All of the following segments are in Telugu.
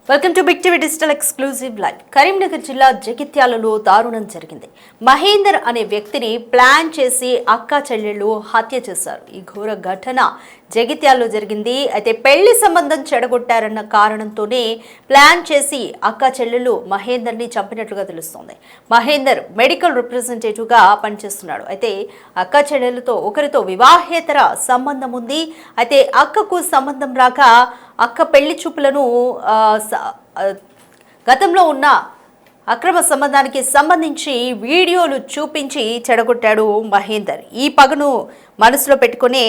Welcome to big TV digital exclusive live. Karimnagar జిల్లా జగిత్యాలలో దారుణం జరిగింది. మహేందర్ అనే వ్యక్తిని ప్లాన్ చేసి అక్క చెల్లెళ్ళు హత్య చేశారు. ఈ ఘోర ఘటన జగిత్యాలలో జరిగింది. అయితే పెళ్లి సంబంధం చెడగొట్టారన్న కారణంతోనే ప్లాన్ చేసి అక్క చెల్లెళ్ళు మహేందర్ని చంపినట్లుగా తెలుస్తోంది. మహేందర్ మెడికల్ రిప్రజెంటేటివ్గా పనిచేస్తున్నాడు. అయితే అక్క చెల్లెలతో ఒకరితో వివాహేతర సంబంధం ఉంది. అయితే అక్కకు సంబంధం రాక అక్క పెళ్లి చూపులను గతంలో ఉన్న అక్రమ సంబంధానికి సంబంధించి వీడియోలు చూపించి చెడగొట్టాడు మహేందర్. ఈ పగను మనసులో పెట్టుకుని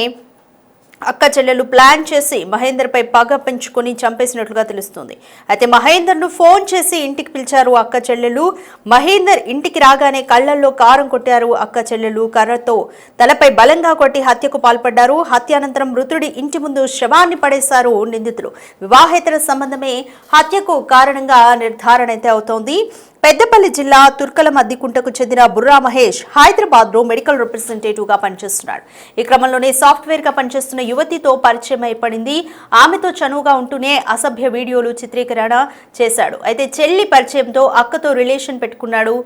అక్క చెల్లెలు ప్లాన్ చేసి మహేందర్పై పగ పెంచుకొని చంపేసినట్లుగా తెలుస్తుంది. అయితే మహేందర్ను ఫోన్ చేసి ఇంటికి పిలిచారు అక్క చెల్లెలు. మహేందర్ ఇంటికి రాగానే కళ్లల్లో కారం కొట్టారు అక్క చెల్లెలు. కర్రతో తలపై బలంగా కొట్టి హత్యకు పాల్పడ్డారు. హత్యానంతరం మృతుడి ఇంటి ముందు శవాన్ని పడేశారు నిందితులు. వివాహేతర సంబంధమే హత్యకు కారణంగా నిర్ధారణ అయితే అవుతోంది. పెద్దపల్లి జిల్లా తుర్కల మద్దికుంటకు చెందిన బుర్రా మహేష్ హైదరాబాద్ లో మెడికల్ రిప్రజెంటేటివ్ గా పనిచేస్తున్నాడు. ఈ క్రమంలోనే సాఫ్ట్వేర్ గా పనిచేస్తున్న యువతితో పరిచయం ఏర్పడింది. ఆమెతో చనువుగా ఉంటూనే అసభ్య వీడియోలు చిత్రీకరణ చేశాడు. అయితే చెల్లి పరిచయంతో అక్కతో రిలేషన్ పెట్టుకున్నాడు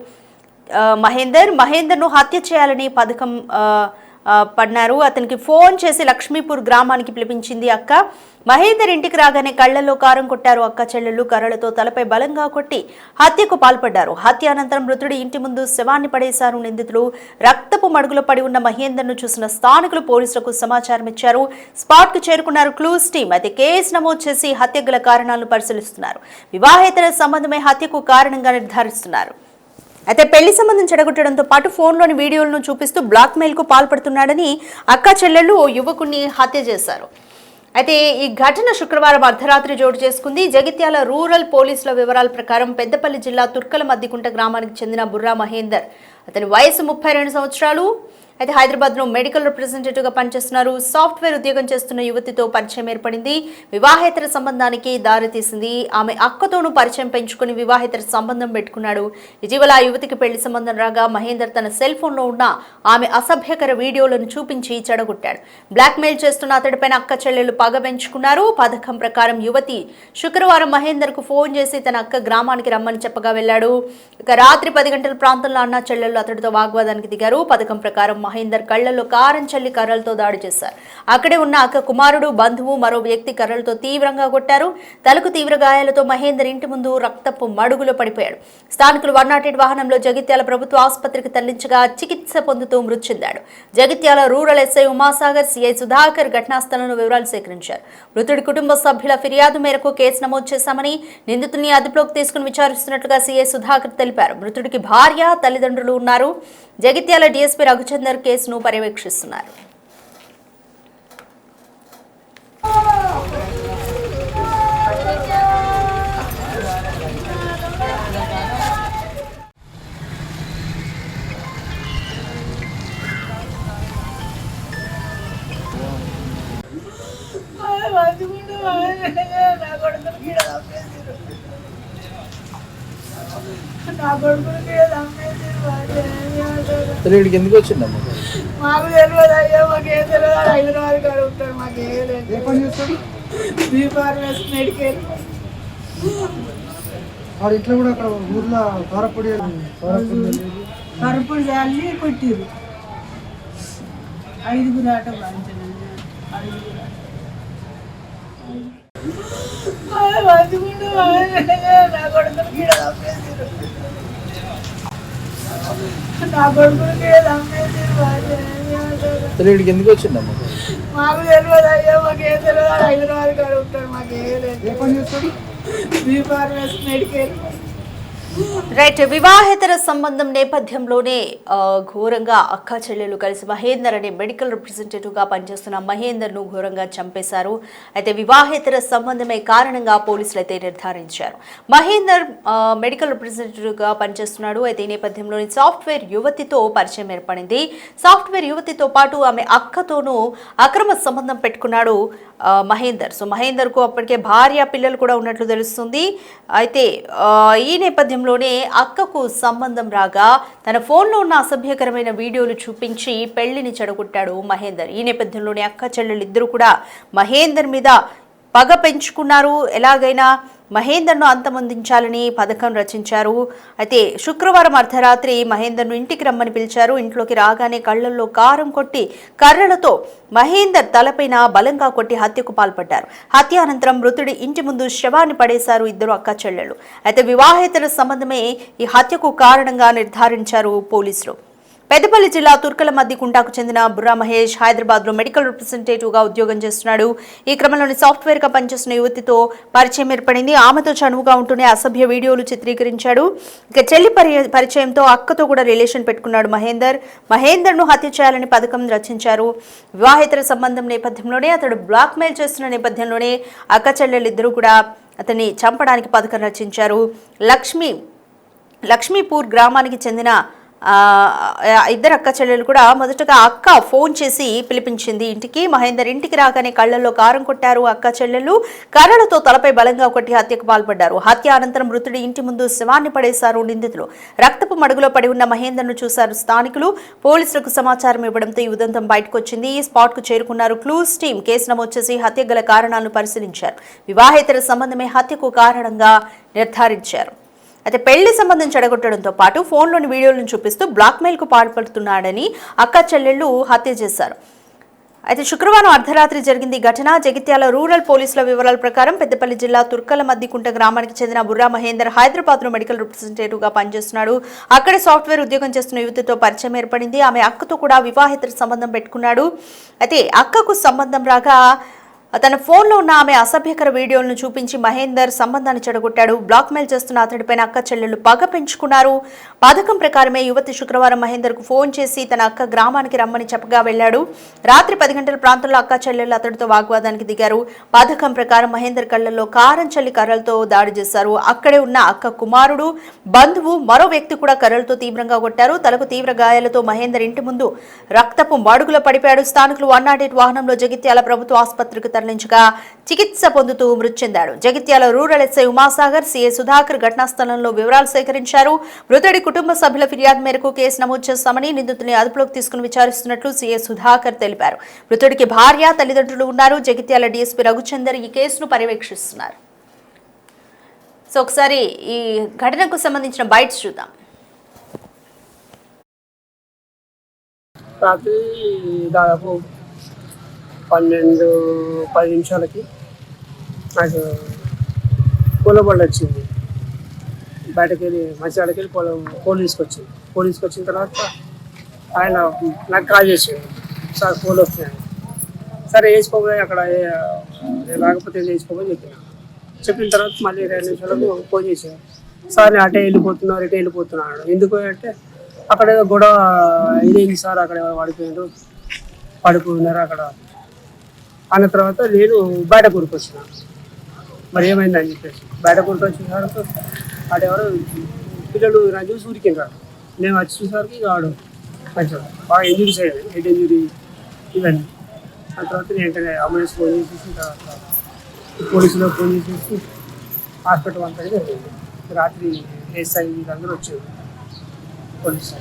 మహేందర్ను హత్య చేయాలని పథకం పడ్డారు. అతనికి ఫోన్ చేసి లక్ష్మీపూర్ గ్రామానికి పిలిపించింది అక్క. మహేందర్ ఇంటికి రాగానే కళ్లలో కారం కొట్టారు అక్క చెల్లెళ్ళు. కర్రలతో తలపై బలంగా కొట్టి హత్యకు పాల్పడ్డారు. హత్య అనంతరం మృతుడి ఇంటి ముందు శవాన్ని పడేశారు నిందితులు. రక్తపు మడుగులో పడి ఉన్న మహేందర్ను చూసిన స్థానికులు పోలీసులకు సమాచారం ఇచ్చారు. స్పాట్ కు చేరుకున్నారు క్లూస్ టీం. అయితే కేసు నమోదు చేసి హత్య గల కారణాలను పరిశీలిస్తున్నారు. వివాహేతర సంబంధమే హత్యకు కారణంగా నిర్ధారిస్తున్నారు. అయితే పెళ్లి సంబంధం చెడగొట్టడంతో పాటు ఫోన్లోని వీడియోలను చూపిస్తూ బ్లాక్మెయిల్ కు పాల్పడుతున్నాడని అక్క చెల్లెళ్ళు ఓ యువకుడిని హత్య చేశారు. అయితే ఈ ఘటన శుక్రవారం అర్ధరాత్రి చోటు చేసుకుంది. జగిత్యాల రూరల్ పోలీసుల వివరాల ప్రకారం పెద్దపల్లి జిల్లా తుర్కల మద్దికుంట గ్రామానికి చెందిన బుర్రా మహేందర్. అతని వయసు 32 సంవత్సరాలు. అయితే హైదరాబాద్ లో మెడికల్ రిప్రజెంటేటివ్ గా పనిచేస్తున్నారు. సాఫ్ట్వేర్ ఉద్యోగం చేస్తున్న యువతితో పరిచయం ఏర్పడింది. వివాహేతర సంబంధానికి దారితీసింది. ఆమె అక్కతోనూ పరిచయం పెంచుకుని వివాహేతర సంబంధం పెట్టుకున్నాడు. ఇటీవల ఆ యువతికి పెళ్లి సంబంధం రాగా మహేందర్ తన సెల్ ఫోన్ లో ఉన్న ఆమె అసభ్యకర వీడియోలను చూపించి చెడగొట్టాడు. బ్లాక్మెయిల్ చేస్తున్న అతడిపైన అక్క చెల్లెలు పగ పెంచుకున్నారు. పథకం ప్రకారం యువతి శుక్రవారం మహేందర్ కు ఫోన్ చేసి తన అక్క గ్రామానికి రమ్మని చెప్పగా వెళ్లాడు. ఇక రాత్రి 10 గంటల ప్రాంతంలో అన్న చెల్లెలు అతడితో వాగ్వాదానికి దిగారు. పథకం ప్రకారం మహేందర్ కళ్లలో కారం చల్లి కర్రలతో దాడి చేశారు. అక్కడే ఉన్న అక్క కుమారుడు, బంధువు, మరో వ్యక్తి కర్రలతో తీవ్రంగా కొట్టారు. తలకు తీవ్ర గాయాలతో మహేందర్ ఇంటి ముందు రక్తపు మడుగులో పడిపోయాడు. స్థానికులు 108 వాహనంలో జగిత్యాల ప్రభుత్వ ఆసుపత్రికి తరలించగా చికిత్స పొందుతూ మృతి చెందాడు. Jagtial rural SI Umasagar, CI Sudhakar ఘటనా స్థలంలో వివరాలు సేకరించారు. మృతుడి కుటుంబ సభ్యుల ఫిర్యాదు మేరకు కేసు నమోదు చేశామని, నిందితుడిని అదుపులోకి తీసుకుని విచారిస్తున్నట్లుగా సిఐ సుధాకర్ తెలిపారు. మృతుడికి భార్య, తల్లిదండ్రులు ఉన్నారు. జగిత్యాల డీఎస్పీ రఘుచందర్ కేసును పర్యవేక్షిస్తున్నారు. ఇక్కడికి ఎందుకు వచ్చిందమ్మా? మాకు తెలియదు అయ్యా, మాకేం తెలియదు. హైదరాబాద్ కాడ ఉంటాడు, మాకేం లేదు. మెడికల్ ఇట్లా కూడా అక్కడ ఊర్లో కారపొడి కరుపుడు చల్లి కొట్టిరు. 5 ఆట నా కొడుకుని గీడ తప్పేసారు. నా కొడుకుని ఇక్కడికి ఎందుకు వచ్చిందమ్మా? మాకు తెలియదు అయ్యా, మాకేం తెలియదు. హైదరాబాద్ కాడ ఉంటాడు, మాకేం లేదు. Medical right. వివాహేతర సంబంధం నేపథ్యంలోనే ఘోరంగా అక్క చెల్లెలు కలిసి మహేందర్ అనే మెడికల్ రిప్రజెంటేటివ్ గా పనిచేస్తున్న మహేందర్ ను ఘోరంగా చంపేశారు. అయితే వివాహేతర సంబంధమే కారణంగా పోలీసులు అయితే నిర్ధారించారు. మహేందర్ మెడికల్ రిప్రజెంటేటివ్ గా పనిచేస్తున్నాడు. అయితే ఈ నేపథ్యంలోని సాఫ్ట్వేర్ యువతితో పరిచయం ఏర్పడింది. సాఫ్ట్వేర్ యువతితో పాటు ఆమె అక్కతోనూ అక్రమ సంబంధం పెట్టుకున్నాడు మహేందర్. సో మహేందర్ కు అప్పటికే భార్య, పిల్లలు కూడా ఉన్నట్లు తెలుస్తుంది. అయితే ఈ నేపథ్యంలోనే అక్కకు సంబంధం రాగా తన ఫోన్లో ఉన్న అసభ్యకరమైన వీడియోలు చూపించి పెళ్లిని చెడగొట్టాడు మహేందర్. ఈ నేపథ్యంలోనే అక్క చెల్లెలు ఇద్దరు కూడా మహేందర్ మీద పగ పెంచుకున్నారు. ఎలాగైనా మహేందర్ను అంతమొందించాలని పథకం రచించారు. అయితే శుక్రవారం అర్ధరాత్రి మహేందర్ను ఇంటికి రమ్మని పిలిచారు. ఇంట్లోకి రాగానే కళ్లల్లో కారం కొట్టి కర్రలతో మహేందర్ తలపైన బలంగా కొట్టి హత్యకు పాల్పడ్డారు. హత్య అనంతరం మృతుడి ఇంటి ముందు శవాన్ని పడేశారు ఇద్దరు అక్క చెల్లెలు. అయితే వివాహేతర సంబంధమే ఈ హత్యకు కారణంగా నిర్ధారించారు పోలీసులు. పెద్దపల్లి జిల్లా తుర్కలమద్దికుంటకు చెందిన బుర్రా మహేష్ హైదరాబాద్లో మెడికల్ రిప్రజెంటేటివ్గా ఉద్యోగం చేస్తున్నాడు. ఈ క్రమంలోని సాఫ్ట్వేర్గా పనిచేస్తున్న యువతితో పరిచయం ఏర్పడింది. ఆమెతో చనువుగా ఉంటూనే అసభ్య వీడియోలు చిత్రీకరించాడు. ఇక చెల్లి పరిచయంతో అక్కతో కూడా రిలేషన్ పెట్టుకున్నాడు మహేందర్ను హత్య చేయాలని పథకం రచించారు. వివాహేతర సంబంధం నేపథ్యంలోనే అతడు బ్లాక్మెయిల్ చేస్తున్న నేపథ్యంలోనే అక్క చెల్లెలిద్దరూ కూడా అతన్ని చంపడానికి పథకం రచించారు. లక్ష్మీపూర్ గ్రామానికి చెందిన ఇద్దరు అక్క చెల్లెలు కూడా మొదటగా అక్క ఫోన్ చేసి పిలిపించింది ఇంటికి. మహేందర్ ఇంటికి రాగానే కళ్లల్లో కారం కొట్టారు అక్క చెల్లెలు. కర్రలతో తలపై బలంగా కొట్టి హత్యకు పాల్పడ్డారు. హత్య అనంతరం మృతుడి ఇంటి ముందు శవాన్ని పడేశారు నిందితులు. రక్తపు మడుగులో పడి ఉన్న మహేందర్ను చూశారు స్థానికులు. పోలీసులకు సమాచారం ఇవ్వడంతో ఈ ఉదంతం బయటకు వచ్చింది. స్పాట్ కు చేరుకున్నారు క్లూస్ టీం. కేసు నమోదు చేసి హత్య గల కారణాలను పరిశీలించారు. వివాహేతర సంబంధమే హత్యకు కారణంగా నిర్ధారించారు. అయితే పెళ్లి సంబంధం చెడగొట్టడంతో పాటు ఫోన్లోని వీడియోలను చూపిస్తూ బ్లాక్మెయిల్కు పాల్పడుతున్నాడని అక్క చెల్లెళ్లు హత్య చేశారు. అయితే శుక్రవారం అర్ధరాత్రి జరిగింది ఈ ఘటన. జగిత్యాల రూరల్ పోలీసుల వివరాల ప్రకారం పెద్దపల్లి జిల్లా తుర్కలమద్దికుంట గ్రామానికి చెందిన బుర్రా మహేందర్ హైదరాబాద్లో మెడికల్ రిప్రజెంటేటివ్గా పనిచేస్తున్నాడు. అక్కడే సాఫ్ట్వేర్ ఉద్యోగం చేస్తున్న యువతితో పరిచయం ఏర్పడింది. ఆమె అక్కతో కూడా వివాహేతర సంబంధం పెట్టుకున్నాడు. అయితే అక్కకు సంబంధం రాగా తన ఫోన్లో ఉన్న ఆమె అసభ్యకర వీడియోలను చూపించి మహేందర్ సంబంధాన్ని చెడగొట్టాడు. బ్లాక్మెయిల్ చేస్తున్న అతడిపైన అక్క చెల్లెళ్లు పగ పెంచుకున్నారు. పథకం ప్రకారమే యువతి శుక్రవారం మహేందర్కు ఫోన్ చేసి తన అక్క గ్రామానికి రమ్మని చెప్పగా వెళ్లాడు. రాత్రి 10 గంటల ప్రాంతంలో అక్క చెల్లెళ్లు అతడితో వాగ్వాదానికి దిగారు. పథకం ప్రకారం మహేందర్ కళ్లలో కారం చల్లి కర్రలతో దాడి చేశారు. అక్కడే ఉన్న అక్క కుమారుడు, బంధువు, మరో వ్యక్తి కూడా కర్రలతో తీవ్రంగా కొట్టారు. తలకు తీవ్ర గాయాలతో మహేందర్ ఇంటి ముందు రక్తపు మడుగులో పడిపోయాడు. స్థానికులు 108 వాహనంలో జగిత్యాల ప్రభుత్వ ఆసుపత్రికి తరలించగా చికిత్స పొందుతూ మృతి చెందాడు. Jagtial rural SI Umasagar, CI Sudhakar ఘటనా స్థలంలో వివరాలు సేకరించారు. మృతుడి కుటుంబ సభ్యుల ఫిర్యాదు మేరకు కేసు నమోదు చేస్తామని నిందితుడిని అదుపులోకి తీసుకుని విచారిస్తున్నట్లు సిఐ సుధాకర్ తెలిపారు. మృతుడికి భార్య, తల్లిదండ్రులు ఉన్నారు. జగిత్యాల డీఎస్పీ రఘుచందర్ ఈ కేసును పర్యవేక్షిస్తున్నారు. సో ఒకసారి ఈ ఘటనకు సంబంధించిన బైట్స్ చూద్దాం. రాత్రి దాదాపు 12-10 నిమిషాలకి నాకు పూలబళ్ళు వచ్చింది. బయటకు వెళ్ళి మంచిర్యాలకి వెళ్ళి పూలు తీసుకొచ్చింది. పూలు తీసుకొచ్చిన తర్వాత ఆయన నాకు కాల్ చేసాడు, సార్ పూలు వస్తున్నాయి. సరే వేసుకోబోయి అక్కడ రాకపోతే వేసుకోబోయి చెప్పిన తర్వాత మళ్ళీ 2 నిమిషాలకు ఫోన్ చేశాను. సార్ నేను అటే వెళ్ళిపోతున్నాను, ఇటే వెళ్ళిపోతున్నాను. ఎందుకు అంటే అక్కడ ఏదో గొడవ ఇదేంటి సార్, అక్కడ పడిపోయినారు అక్కడ అన్న తర్వాత నేను బయట కూరుకొచ్చిన. మరి ఏమైందని చెప్పేసి బయట కూరుకొచ్చిన తర్వాత అటెవరు పిల్లలు నా చూసి ఊరికింటారు. నేను వచ్చి చూసేసరికి వాడు కొంచెం బాగా ఇంజురీస్ అయ్యాయి, హెడ్ ఇంజురీ ఇవన్నీ. ఆ తర్వాత నేను వెంటనే అంబులెన్స్ ఫోన్ చేసేసి తర్వాత పోలీసులో ఫోన్ చేసేసి హాస్పిటల్ అంతా జరిగింది. రాత్రి ఎస్ఐ వీళ్ళందరూ వచ్చారు పోలీసు.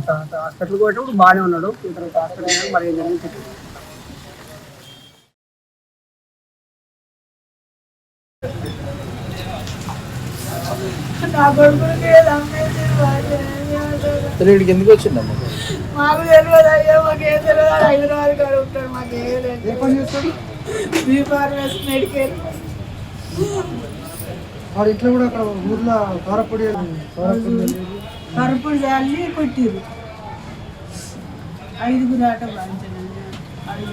తర్వాత హాస్పిటల్కి పోయేటప్పుడు బాగానే ఉన్నాడు. తర్వాత హాస్పిటల్ మరి ఏం జరిగింది నా కొడుకులకి ఇక్కడికి ఎందుకు వచ్చిందమ్మా? మాకు తెలియదు అయ్యా, మాకేం తెలియదు. హైదరాబాద్ కాడ ఉంటాడు, మాకేం లేదు. B Pharmacy medical. వాడు ఇట్లా కూడా అక్కడ ఊర్లో కారపొడి కరుపుడు చల్లి కొట్టిరు. 5 ఆట బాధించండి. 5